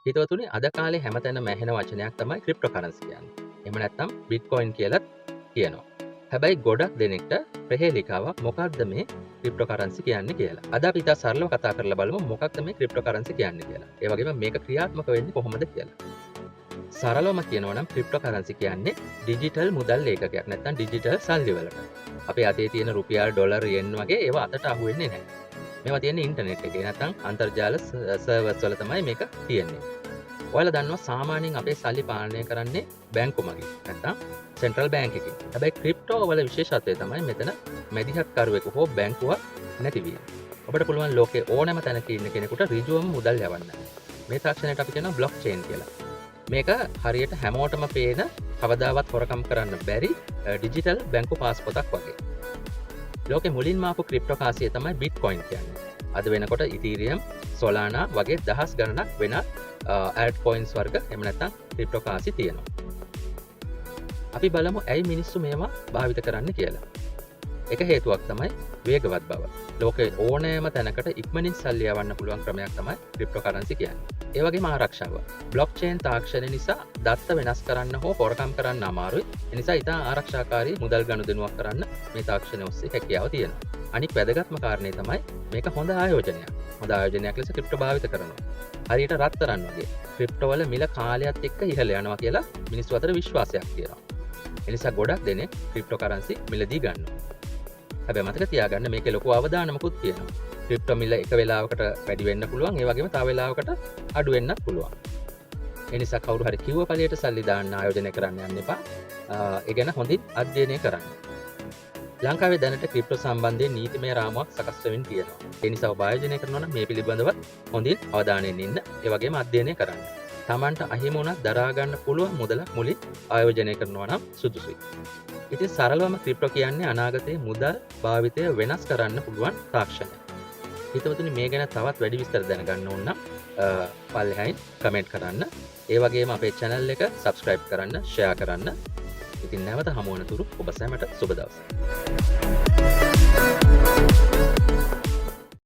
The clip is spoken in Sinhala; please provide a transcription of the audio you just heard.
හිතවතුනි අද කාලේ හැමතැනම ඇහෙන වචනයක් තමයි ක්‍රිප්ටෝකරන්සි කියන්නේ. එහෙම නැත්නම් බිට්කොයින් කියලාත් කියනවා. හැබැයි ගොඩක් දෙනෙක්ට ප්‍රහේලිකාවක් මොකක්ද මේ ක්‍රිප්ටෝකරන්සි කියන්නේ කියලා. අද අපි ඉතා සරලව කතා කරලා බලමු මොකක්ද මේ ක්‍රිප්ටෝකරන්සි කියන්නේ කියලා. ඒ වගේම මේක ක්‍රියාත්මක වෙන්නේ කොහොමද කියලා. සරලවම කියනවා නම් ක්‍රිප්ටෝකරන්සි කියන්නේ ඩිජිටල් මුදල් ඒකකයක් නැත්නම් ඩිජිටල් සල්ලි වලට. අපේ අතේ තියෙන රුපියල් ඩොලර් යෙන් වගේ ඒවා අතට අහු වෙන්නේ නැහැ. මේවා තියෙන්නේ ඉන්ටර්නෙට් එකේ නැත්නම් අන්තර්ජාල සර්වර්ස් වල තමයි මේක තියෙන්නේ. ඔයාලා දන්නවා සාමාන්‍යයෙන් අපේ සල්ලි පාලනය කරන්නේ බැංකු මගින් නැත්නම් සෙන්ට්‍රල් බැංක් එකකින්. හැබැයි ක්‍රිප්ටෝ වල විශේෂත්වය තමයි මෙතන මැදිහත්කරුවෙකු හෝ බැංකුවක් නැති වීම. ඔබට පුළුවන් ලෝකේ ඕනෑම තැනක ඉන්න කෙනෙකුට ඍජුවම මුදල් යවන්න. මේ තාක්ෂණයට අපි කියනවා බ්ලොක් චේන් කියලා. මේක හරියට හැමෝටම පේන කවදාවත් හොරකම් කරන්න බැරි ඩිජිටල් බැංකු පාස්පොතක් වගේ. ලෝකෙ මුලින්ම ආපු ක්‍රිප්ටෝකාසිය තමයි බිට්කොයින් කියන්නේ. අද වෙනකොට ඉතීරියම්, සොලානා වගේ දහස් ගණනක් වෙන ඇල්ට් කොයින්ස් වර්ග එහෙම නැත්නම් ක්‍රිප්ටෝකාසි තියෙනවා. අපි බලමු ඇයි මිනිස්සු මේවා භාවිත කරන්න කියලා. එක හේතුවක් තමයි වේගවත් බව. ලෝකේ ඕනෑම තැනකට ඉක්මනින් සල්ලි යවන්න පුළුවන් ක්‍රමයක් තමයි ක්‍රිප්ටෝකරන්සි කියන්නේ. ඒ වගේම ආරක්ෂාව. බ්ලොක් චේන් තාක්ෂණය නිසා දත්ත වෙනස් කරන්න හෝ හොරකම් කරන්න අමාරුයි. ඒ නිසා ඉතා ආරක්ෂාකාරී මුදල් ගනුදෙනුවක් කරන්න මේ තාක්ෂණය ඔස්සේ හැකියාව තියෙනවා. අනික් වැදගත්ම කාරණේ තමයි මේක හොඳ ආයෝජනයක්. හොඳ ආයෝජනයක් ලෙස ක්‍රිප්ටෝ භාවිත කරනවා. හරියට රත්තරන් වගේ. ක්‍රිප්ටෝ වල මිල කාලයත් එක්ක ඉහළ යනවා කියලා මිනිස්සු අතර විශ්වාසයක් තියෙනවා. ඒ නිසා ගොඩක් දෙනෙක් ක්‍රිප්ටෝකරන්සි මිලදී ගන්නවා. හැබැයි මතක තියාගන්න මේකේ ලොකු අවදානමකුත් තියෙනවා. ක්‍රිප්ටෝ මිල එක වෙලාවකට වැඩි වෙන්න පුළුවන්, ඒ වගේම තව වෙලාවකට අඩු වෙන්නත් පුළුවන්. ඒ නිසා කවුරු හරි කිව්ව පළියට සල්ලි දාන්න ආයෝජනය කරන්න යන්න එපා. ඒ ගැන හොඳින් අධ්‍යයනය කරන්න. ලංකාවේ දැනට ක්‍රිප්ටෝ සම්බන්ධයෙන් නීතිමය රාමුවක් සකස් වෙමින් තියෙනවා. ඒ නිසා ඔබ ආයෝජනය කරනවා නම් මේ පිළිබඳව හොඳින් අවධානයෙන් ඉන්න, ඒ වගේම අධ්‍යයනය කරන්න. Tamanට අහිමි වුණත් දරා ගන්න පුළුවන් මුදලක් මුලින් ආයෝජනය කරනවා නම් සුදුසුයි. ඉතින් සරලවම ක්‍රිප්ටෝ කියන්නේ අනාගතයේ මුදල් භාවිතය වෙනස් කරන්න පුළුවන් තාක්ෂණයක්. හිතවතුනි මේ ගැන තවත් වැඩි විස්තර දැනගන්න ඕන නම් පල්ලෙහායින් කමෙන්ට් කරන්න. ඒ වගේම අපේ channel එක subscribe කරන්න, share කරන්න. ඉතින් නැවත හමු වන තුරු ඔබ සැමට සුබ දවසක්.